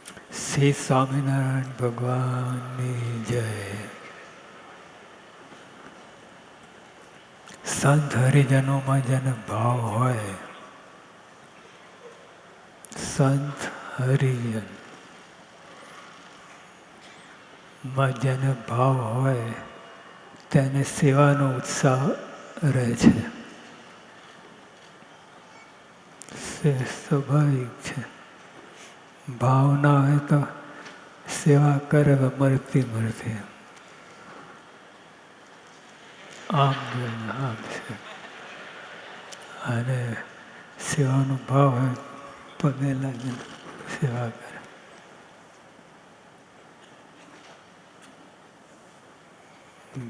શ્રી સ્વામિનારાયણ ભગવાનની જય. સંત હરિજનોમાં જેને ભાવ હોય, સંત હરિજન માં જેને ભાવ હોય તેને સેવાનો ઉત્સાહ રહે છે. સ્વાભાવિક છે. ભાવ ના હોય તો સેવા કરે મરતી મરતી. આમ છે. અને સેવાનો ભાવ હોય પગે લાગીને સેવા કરે.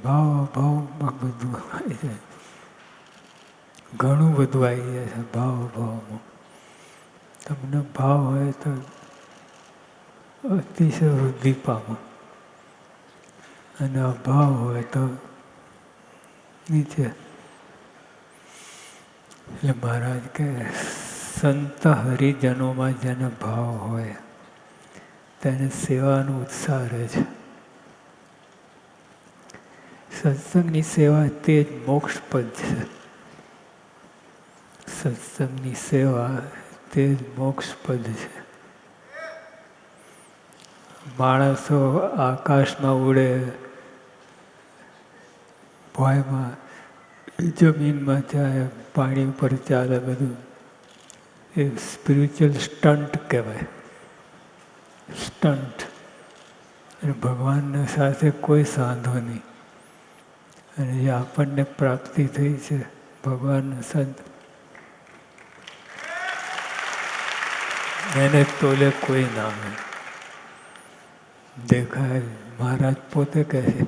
ભાવમાં બધું આવી જાય. ઘણું બધું આવી જાય છે ભાવમાં. તમને ભાવ હોય તો અતિશય વૃદ્ધિ પામો અને અભાવ હોય તો નીચે. એટલે મહારાજ કે સંત હરિજનોમાં જેને ભાવ હોય તેને સેવાનો ઉત્સાહ રહે છે. સત્સંગની સેવા તે જ મોક્ષપદ છે. સત્સંગની સેવા તે જ મોક્ષપદ છે. માણસો આકાશમાં ઉડે, ભોયમાં જમીનમાં જાય, પાણી ઉપર ચાલે, બધું એ સ્પિરિચ્યુઅલ સ્ટન્ટ કહેવાય. સ્ટન્ટ. અને ભગવાનની સાથે કોઈ સાંધો નહીં. અને જે આપણને પ્રાપ્તિ થઈ છે ભગવાનના સંત, એને તોલે કોઈ ના હોય. દેખાય. મહારાજ પોતે કહે છે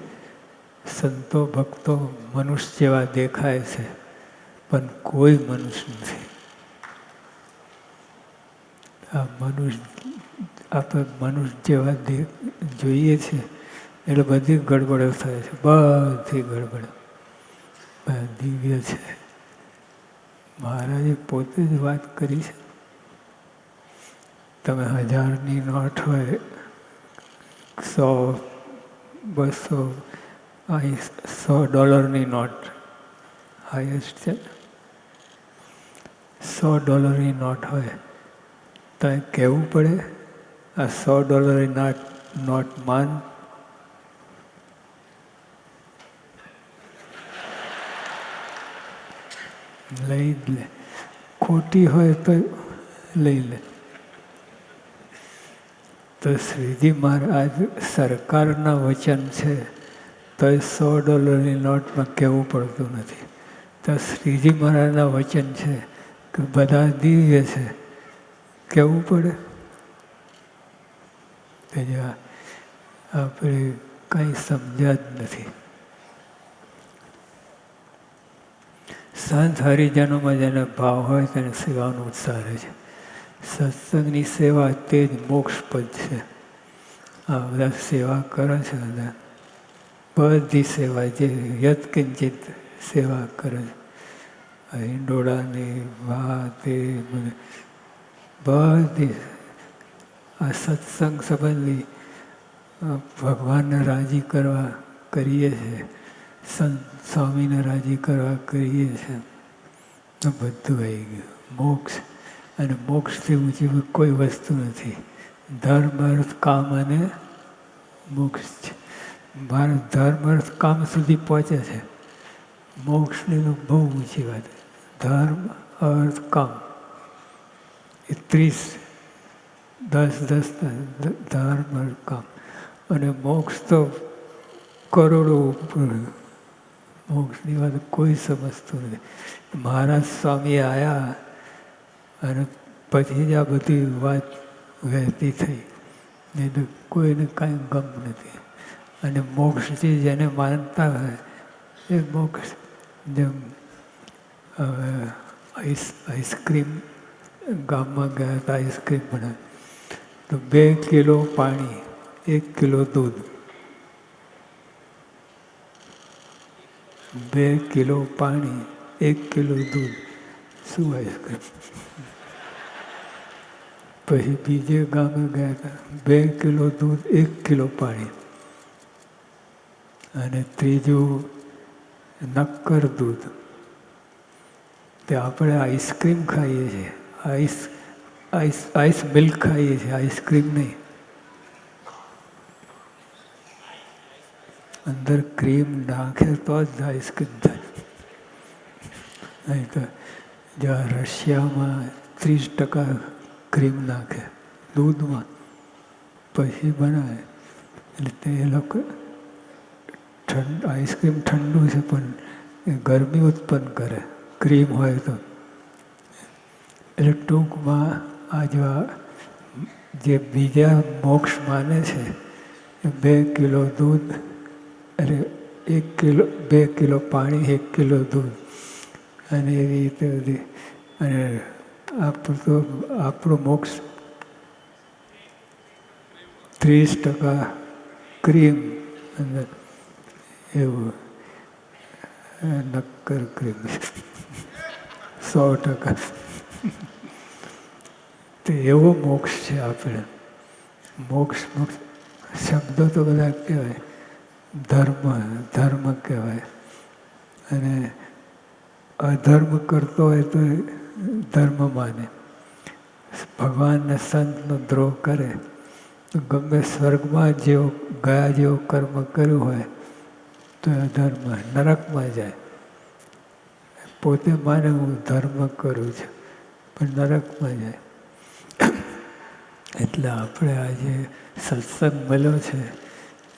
સંતો ભક્તો મનુષ્ય જેવા દેખાય છે પણ કોઈ મનુષ્ય નથી. આ આપણે મનુષ્ય જેવા જોઈએ છે એટલે બધી ગડબડો થાય છે. બધી ગડબડ દિવ્ય છે. મહારાજે પોતે જ વાત કરી છે. તમે 1000ની નોટ હોય, 100, 200, અહીં $100ની નોટ હાઈએસ્ટ છે. $100ની નોટ હોય તો એ કહેવું પડે આ $100ની નોટ માન. લઈ જ લે. ખોટી હોય તો લઈ લે. તો શ્રીજી મહારાજ સરકારના વચન છે તો એ $100ની નોટમાં કહેવું પડતું નથી. તો શ્રીજી મહારાજના વચન છે કે બધા દિવ્ય છે, કહેવું પડે. આપણે કંઈ સમજ્યા જ નથી. સંત હરિજનોમાં જેને ભાવ હોય તેને સેવાનો ઉત્સાહ રહે છે. સત્સંગની સેવા તે જ મોક્ષપદ છે. આ બધા સેવા કરે છે બધા. બધી સેવા જે યત્કિંચિત સેવા કરે છે. હિંડોળાની વાત એ બધી આ સત્સંગ સંબંધી ભગવાનને રાજી કરવા કરીએ છીએ. સંત સ્વામીને રાજી કરવા કરીએ છીએ તો બધું આવી ગયું. મોક્ષ અને મોક્ષથી ઊંચી કોઈ વસ્તુ નથી. ધર્મ અર્થ કામ અને મોક્ષ છે. ભારત ધર્મ અર્થ કામ સુધી પહોંચે છે. મોક્ષની તો બહુ ઊંચી વાત. ધર્મ અર્થ કામ એ 10 ધર્મ અર્થ કામ અને મોક્ષ તો કરોડો ઉપર. મોક્ષની વાત કોઈ સમજતું નથી. મહારાજ સ્વામી આવ્યા અને પછી જ આ બધી વાત વહેતી થઈ. નહીં તો કોઈને કાંઈ ગમ નથી. અને મોક્ષથી જેને માનતા હોય એ મોક્ષ. જેમ આઈસ્ક્રીમ ગામમાં ગયા હતા, આઈસ્ક્રીમ બનાવે તો 2 કિલો પાણી, 1 કિલો દૂધ. 2 કિલો પાણી, 1 કિલો દૂધ. શું આઈસ્ક્રીમ? પછી બીજે ગામે ગયા હતા, 2 કિલો દૂધ 1 કિલો પાણી, અને ત્રીજું નક્કર દૂધ. તે આપણે આઈસ્ક્રીમ ખાઈએ છીએ, આઈસ મિલ્ક ખાઈએ છીએ, આઈસ્ક્રીમ નહીં. અંદર ક્રીમ નાખે તો જ આઈસ્ક્રીમ થાય. નહીં તો જ્યાં રશિયામાં 30% ક્રીમ નાખે દૂધમાં, પછી બનાવે. એટલે તે લોકો આઈસ્ક્રીમ ઠંડુ છે પણ એ ગરમી ઉત્પન્ન કરે ક્રીમ હોય તો. એટલે ટૂંકમાં જે બીજા મોક્ષ માને છે એ 2 કિલો દૂધ, અરે 2 કિલો પાણી 1 કિલો દૂધ, અને એવી રીતે બધી. અને આપણો મોક્ષ 30% ક્રીમ અંદર, એવું નક્કર ક્રીમ 100%. તો એવો મોક્ષ છે આપણે. મોક્ષ શબ્દો તો બધા કહેવાય, ધર્મ કહેવાય, અને અધર્મ કરતો હોય તો ધર્મ માને. ભગવાનને સંતનો દ્રોહ કરે તો ગમે સ્વર્ગમાં ગયા જેવું કર્મ કર્યું હોય તો અધર્મ, નરકમાં જાય. પોતે માને હું ધર્મ કરું છું પણ નરકમાં જાય. એટલે આપણે આજે સત્સંગ મળ્યો છે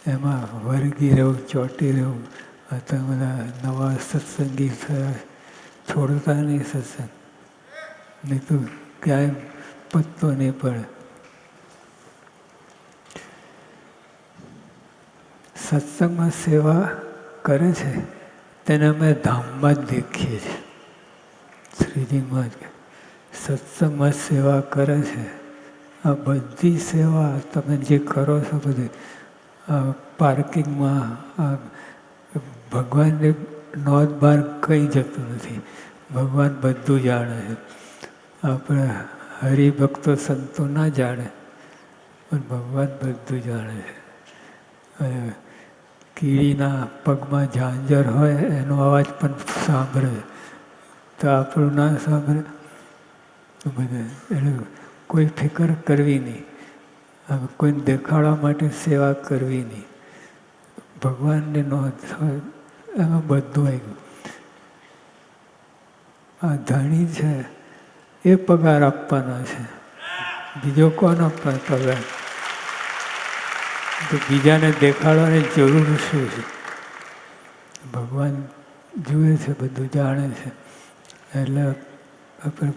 એમાં વળગી રહેવું, ચોંટી રહેવું. આ તો બધા નવા સત્સંગી થયા, છોડતા નહીં સત્સંગ, નહીં તો ક્યાંય પત્તો નહીં પડે. સત્સંગમાં સેવા કરે છે તેને અમે ધામમાં જ દેખીએ છીએ. શ્રીજી મહારાજ સત્સંગમાં સેવા કરે છે. આ બધી સેવા તમે જે કરો છો બધી, પાર્કિંગમાં ભગવાનની નોંધ બહાર કંઈ જતું નથી. ભગવાન બધું જાણે છે. આપણે હરિભક્તો સંતો ના જાણે પણ ભગવાન બધું જાણે છે. કીડીના પગમાં ઝાંઝર હોય એનો અવાજ પણ સાંભળે તો આપણું ના સાંભળે તો બધે. એટલે કોઈ ફિકર કરવી નહીં, કોઈને દેખાડવા માટે સેવા કરવી નહીં. ભગવાનને નોંધ હોય એમાં બધું આવી ગયું. આ ધણી છે એ પગાર આપવાના છે, બીજો કોણ આપવાનો પગાર? તો બીજાને દેખાડવાની જરૂર શું છે? ભગવાન જુએ છે, બધું જાણે છે. એટલે આપણે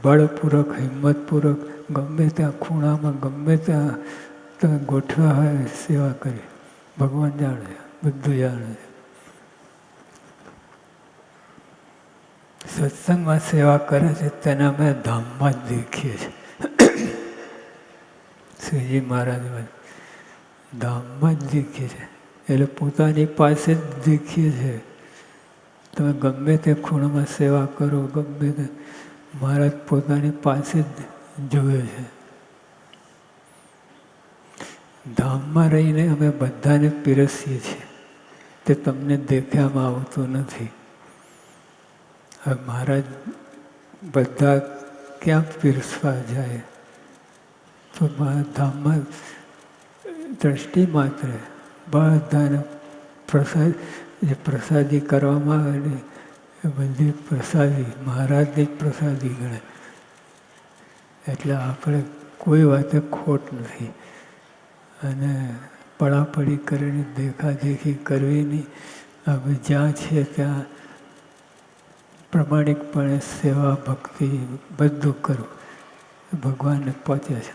બળપૂર્વક, હિંમતપૂર્વક ગમે ત્યાં ખૂણામાં, ગમે ત્યાં તમે ગોઠવા હોય સેવા કરી. ભગવાન જાણે, બધું જાણે છે. સત્સંગમાં સેવા કરે છે તેને અમે ધામમાં જ દેખીએ છીએ. શ્રીજી મહારાજ ધામમાં જ દેખીએ છીએ. એટલે પોતાની પાસે જ દેખીએ છીએ. તમે ગમે તે ખૂણામાં સેવા કરો, ગમે તે, મહારાજ પોતાની પાસે જ જુએ છે. ધામમાં રહીને અમે બધાને પીરસીએ છીએ. તે તમને દેખાવામાં આવતું નથી. હવે મહારાજ બધા ક્યાં પીરસવા જાય? તો ધામમાં દ્રષ્ટિ માત્ર બધાને પ્રસાદી કરવામાં આવે ને એ બધી પ્રસાદી મહારાજની જ પ્રસાદી ગણે. એટલે આપણે કોઈ વાતે ખોટ નથી. અને પડાપડી કરીને દેખાદેખી કરવી નહીં. હવે જ્યાં છીએ ત્યાં પ્રમાણિકપણે સેવા, ભક્તિ બધું કરવું. ભગવાનને પહોંચે છે.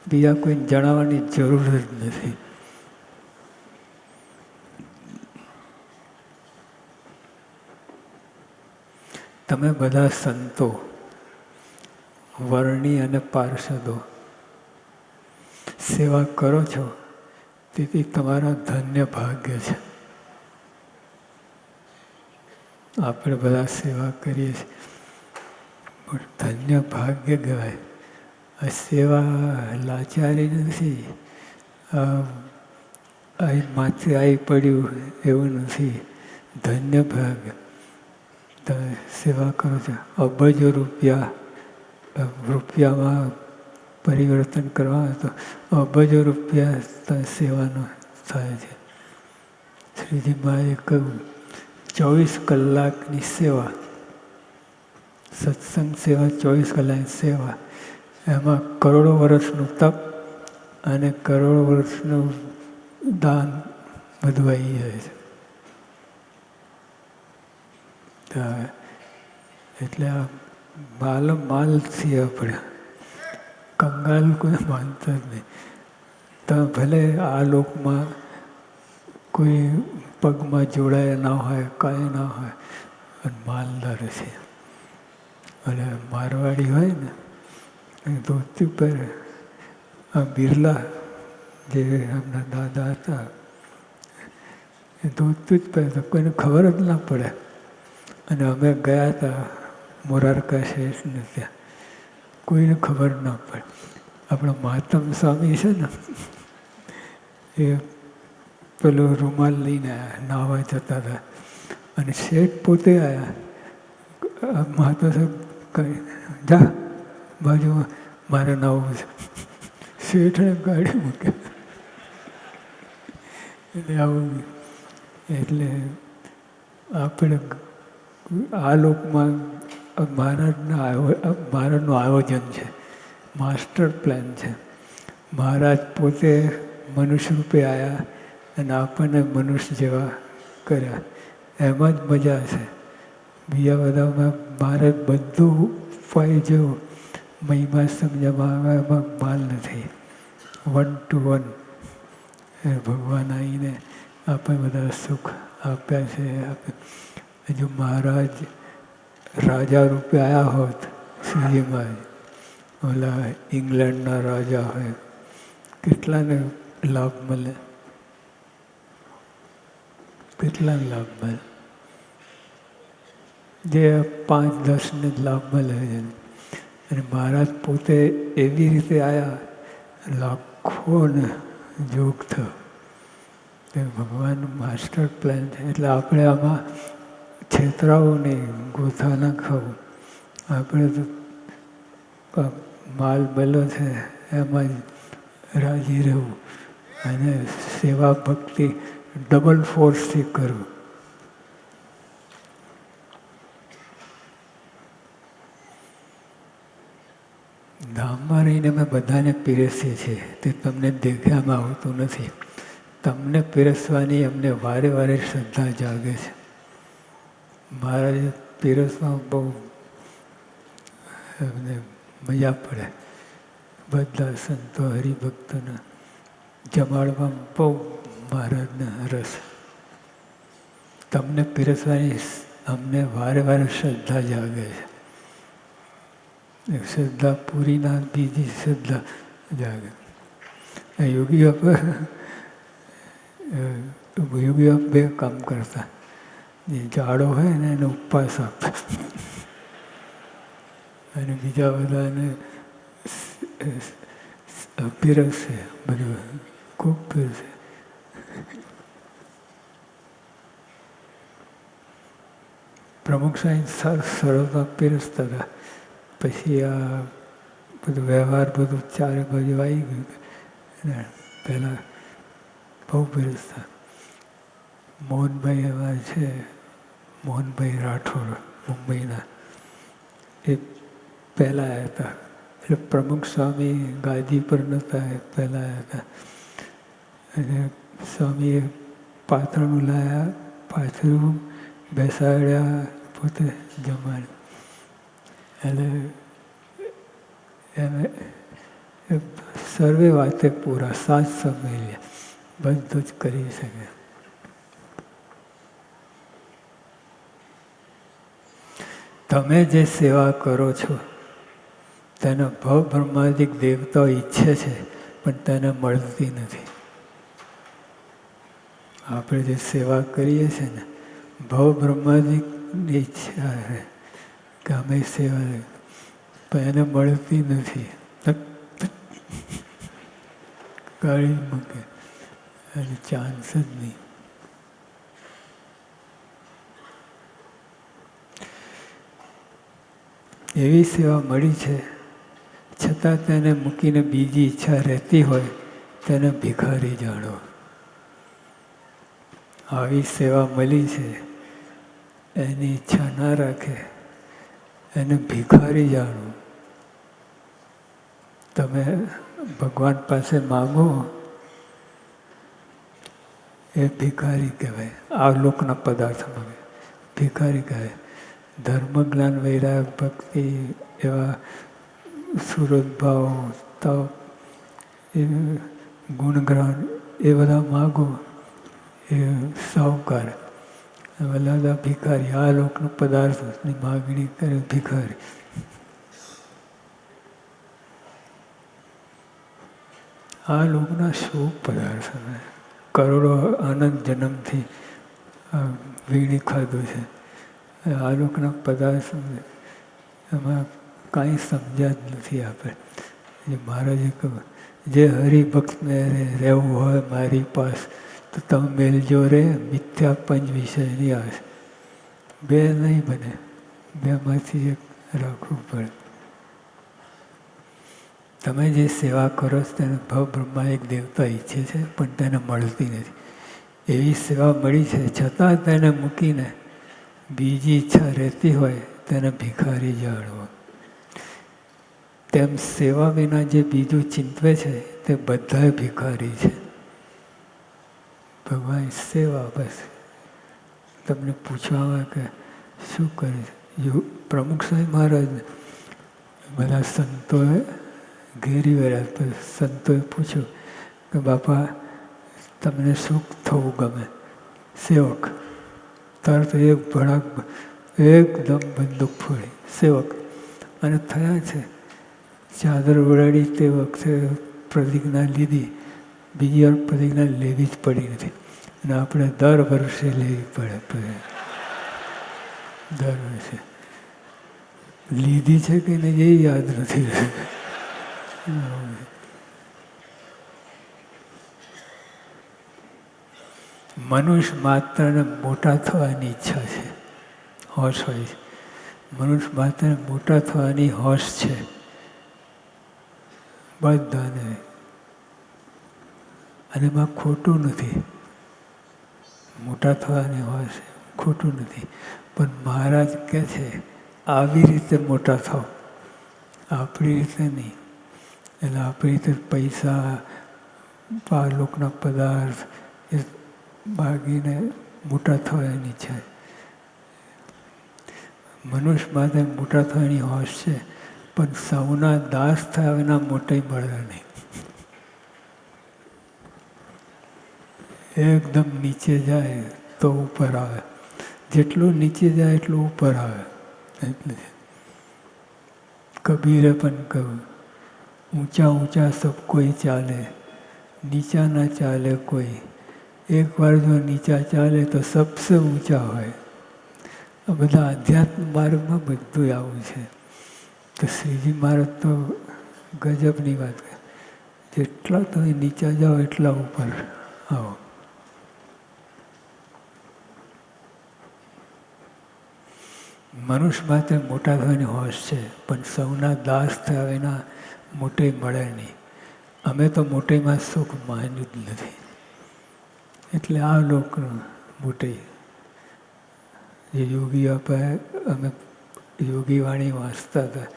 બીજા કોઈને જણાવવાની જરૂર જ નથી. તમે બધા સંતો, વર્ણી અને પાર્ષદો સેવા કરો છો, તેથી તમારા ધન્ય ભાગ્ય છે. આપણે બધા સેવા કરીએ છીએ, પણ ધન્ય ભાગ્ય કહેવાય. આ સેવા લાચારી નથી, માથે આવી પડ્યું એવું નથી. ધન્ય ભાગ. તમે સેવા કરો છો, અબજો રૂપિયામાં પરિવર્તન કરવા તો અબજો રૂપિયા સેવાનો થાય છે. શ્રીજી માએ કહ્યું 24 કલાકની સેવા, સત્સંગ સેવા, 24 કલાકની સેવા, એમાં કરોડો વર્ષનું તપ અને કરોડો વર્ષનું દાન બધું આવી જાય છે. એટલે આ માલ છીએ આપણે, કંગાલ કોઈ માનતા જ નહીં. તમે ભલે આ લોકમાં કોઈ પગમાં જોડાયા ના હોય, કાંઈ ના હોય, પણ માલદાર છે. અને મારવાડી હોય ને એ ધોતી પહેરે. આ બિરલા જે એમના દાદા હતા એ ધોતી જ પહેરતા, કોઈને ખબર જ ના પડે. અને અમે ગયા હતા મોરારકા શેઠને ત્યાં, કોઈને ખબર ના પડે. આપણા માતમ સ્વામી છે ને એ પેલો રૂમાલ લઈને આવ્યા, નાહવા જતા હતા અને શેઠ પોતે આવ્યા. મહાત્મા સાહેબ કહી જા બાજુમાં, મારે નાહવું છે. શેઠને ગાડી મૂકે. એટલે આવું, એટલે આપણે આ લોકમાં મહારાજનું આયોજન છે, માસ્ટર પ્લાન છે. મહારાજ પોતે મનુષ્ય રૂપે આવ્યા અને આપણને મનુષ્ય જેવા કર્યા. એમાં જ મજા છે. બીજા બધામાં મારે બધું ફાઈ જેવું મહિમા સમજવામાં આવે, એમાં માલ નથી. 1 to 1 ભગવાન આવીને આપણે બધા સુખ આપ્યા છે. હજુ મહારાજ રાજા રૂપે આવ્યા હોત, શ્રીજી મહારાજ ઓલા ઇંગ્લેન્ડના રાજા હોય, કેટલાને લાભ મળે, કેટલાને લાભ મળે. જે 5-10 જ લાભ મળે છે. અને મહારાજ પોતે એવી રીતે આવ્યા, લાખોને જોગ થયો. તે ભગવાનનું માસ્ટર પ્લાન છે. એટલે આપણે આમાં છેતરાવું નહીં, ગોથા ના ખાવું. આપણે તો માલ મળ્યો છે એમાં જ રાજી રહેવું અને સેવા ભક્તિ ડબલ ફોર્સથી કરવું. ધામમાં રહીને અમે બધાને પીરસીએ છીએ, તે તમને દેખાવામાં આવતું નથી. તમને પીરસવાની અમને વારે વારે શ્રદ્ધા જાગે છે. મહારાજે પીરસવામાં બહુ અમને મજા પડે. બધા સંતો હરિભક્તોને જમાડવામાં બહુ મહારાજને રસ. તમને પીરસવાની અમને વારે વારે શ્રદ્ધા જાગે છે. શ્રદ્ધા પૂરી ના, બીજી શ્રદ્ધા જાગે. યોગીઓ બે કામ કરતા. જે જાડો હોય ને એને ઉપવાસ આપે અને બીજા બધાને પીરસે, બધું ખૂબ પીરસે. પ્રમુખ સાહેબ સરળતા પીરસતા હતા. પછી આ બધું વ્યવહાર બધું ચારે બાજુ આવી ગયું. પહેલાં બહુ પીરસતા. મોહનભાઈ એવા છે, મોહનભાઈ રાઠોડ મુંબઈના, એ પહેલાં આવ્યા હતા. એટલે પ્રમુખ સ્વામી ગાદી પર નહોતા, એ પહેલાં આવ્યા હતા. અને સ્વામીએ પાત્રનું લાવ્યા, પાછળ બેસાડ્યા, પોતે જમાડ્યું. એટલે સર્વે વાતે પૂરા, સાત સમય બધું જ કરી શકે. તમે જે સેવા કરો છો તેને ભવ બ્રહ્માદિક દેવતાઓ ઈચ્છે છે, પણ તેને મળતી નથી. આપણે જે સેવા કરીએ છીએ ને, ભવ બ્રહ્માદિકની ઈચ્છા છે કે અમે સેવા, પણ એને મળતી નથી. કાઢી મૂકે અને ચાન્સ જ નહીં. એવી સેવા મળી છે, છતાં તેને મૂકીને બીજી ઈચ્છા રહેતી હોય તેને ભિખારી જાણો. આવી સેવા મળી છે, એની ઈચ્છા ના રાખે એને ભિખારી જાણો. તમે ભગવાન પાસે માગો એ ભિખારી કહેવાય. આ લોકના પદાર્થ માગે ભિખારી કહેવાય. ધર્મ જ્ઞાન વૈરાગ ભક્તિ એવા સુરતભાવ તપ એ ગુણગ્રાન એ બધા માગો એ સાહુકાર. બધા ભિખારી. આ લોકનો પદાર્થની માગણી કરે ભિખારી. આ લોકના શું પદાર્થ કરોડો આનંદ જન્મથી વીણી ખાધું છે. આ લોકના પદાર્થ એમાં કાંઈ સમજ્યા જ નથી આપણે. જે મહારાજે કહ્યું, જે હરિભક્તને રહેવું હોય મારી પાસ તો તમે મેલજો રે મિથ્યા પંચ વિષયની આસ. બે નહીં બને, બેમાંથી એક રાખવું પડે. તમે જે સેવા કરો છો તેને ભવ બ્રહ્મા એક દેવતા ઈચ્છે છે પણ તેને મળતી નથી. એવી સેવા મળી છે, છતાં તેને મૂકીને બીજી ઈચ્છા રહેતી હોય તેને ભિખારી જાણવો. તેમ સેવા વિના જે બીજું ચિંતવે છે તે બધાય ભિખારી છે. ભગવાન સેવા બસ. તમને પૂછવામાં કે શું કરે છે? પ્રમુખ સાહેબ મહારાજ બધા સંતોએ ઘેરી વળ્યા તો સંતોએ પૂછ્યું કે બાપા તમને શું થવું ગમે? સેવક. તરત એક ભડાક એકદમ બંદૂક ફોડી સેવક. અને થયા છે. ચાદર ઓઢાડી તે વખતે પ્રતિજ્ઞા લીધી, બીજી વાર પ્રતિજ્ઞા લેવી જ પડી નથી. અને આપણે દર વર્ષે લેવી પડે. દર વર્ષે લીધી છે કે નહીં એ યાદ નથી. મનુષ્ય માત્રને મોટા થવાની ઈચ્છા છે, હોશ હોય છે. મનુષ્ય માત્રને મોટા થવાની હોશ છે બધાને. અને એમાં ખોટું નથી. મોટા થવાની હોશ ખોટું નથી. પણ મહારાજ કહે છે આવી રીતે મોટા થાવ, આપણી રીતે નહીં. એટલે આપણી રીતે પૈસા લોકના પદાર્થ એ માગીને મોટા થવાની છે. મનુષ્ય માટે મોટા થવાની હોશ છે, પણ સૌના દાસ થયા વિના મોટી મળે નહીં. એકદમ નીચે જાય તો ઉપર આવે. જેટલું નીચે જાય એટલું ઉપર આવે. એટલે કબીરે પણ કહ્યું, ઊંચા ઊંચા સબ કોઈ ચાલે, નીચા ના ચાલે કોઈ. એક વાર જો નીચા ચાલે તો સબસે ઊંચા હોય. આ બધા આધ્યાત્મ માર્ગમાં બધું આવું છે. તો શ્રીજી મહારાજ તો ગજબની વાત કરે, જેટલા તમે નીચા જાઓ એટલા ઉપર આવો. મનુષ્ય માત્ર મોટા થવાની હોશ છે, પણ સૌના દાસ થયા વિના મોટી મળે નહીં. અમે તો મોટીમાં સુખ માન્યું જ નથી. એટલે આ લોકનું મોટી જે યોગી આપણે અમે યોગી વાણી વાંચતા હતા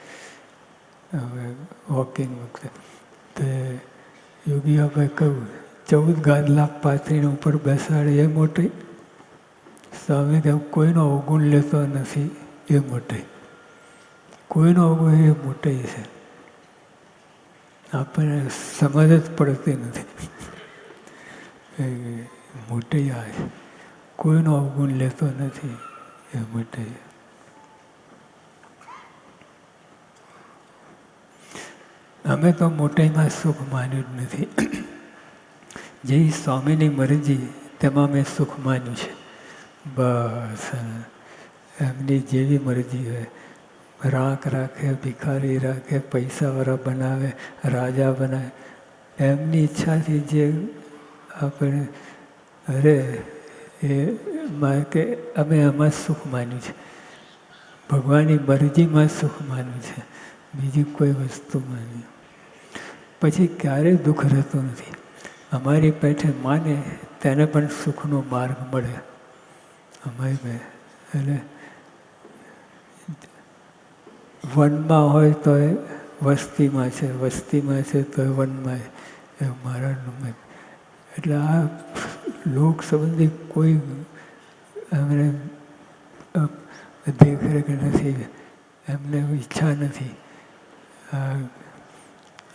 હવે વોકિંગ વખતે, તો યોગી આપણે કહ્યું 14 ગાદલા પાથરીને ઉપર બેસાડે એ મોટી. સ્વામી કહ્યું કોઈનો અવગુણ લેતો નથી એ મોટી. કોઈનો અવગુણ એ મોટી છે. આપણને સમજ જ પડતી નથી. મોટી આ છે. કોઈનો અવગુણ લેતો નથી એ મોટી. અમે તો મોટીમાં સુખ માન્યું જ નથી. જે સ્વામીની મરજી તેમાં મેં સુખ માન્યું છે. બસ એમની જેવી મરજી હોય, રાખ રાખે, ભિખારી રાખે, પૈસાવાળા બનાવે, રાજા બનાવે, એમની ઈચ્છાથી જે આપણે રહે એમાં કે અમે આમાં સુખ માન્યું છે, ભગવાનની મરજીમાં સુખ માન્યું છે, બીજી કોઈ વસ્તુમાં નહીં. પછી ક્યારેય દુઃખ રહેતું નથી. અમારી પેઠે માને તેને પણ સુખનો માર્ગ મળે. અમારી પાસે એટલે વનમાં હોય તો એ વસ્તીમાં છે, વસ્તીમાં છે તો એ વનમાં એ મારા. એટલે આ લોક સંબંધી કોઈ એમને દેખરેખ નથી, એમને ઈચ્છા નથી.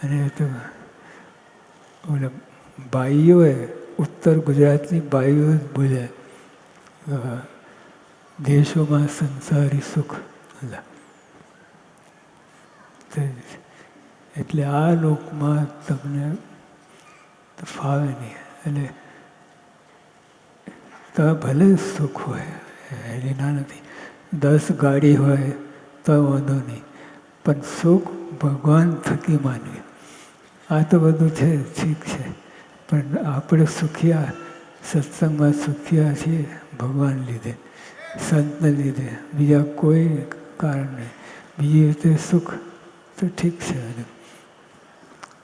અને તો ઓલા બાઈઓએ ઉત્તર ગુજરાતની બાઈઓ જ બોલ્યા દેશોમાં સંસારી સુખ. એટલે આ લોકમાં તમને ફાવે નહીં. એટલે તો ભલે સુખ હોય એની ના નથી, 10 ગાડી હોય તો વાંધો નહીં, પણ સુખ ભગવાન થકી માનવી. આ તો બધું છે, ઠીક છે, પણ આપણે સુખિયા સત્સંગમાં સુખિયા છીએ ભગવાન લીધે, સંતને લીધે, બીજા કોઈ કારણ નહીં. બીજી રીતે સુખ તો ઠીક છે.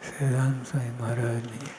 સદાનંદ સ્વામી મહારાજની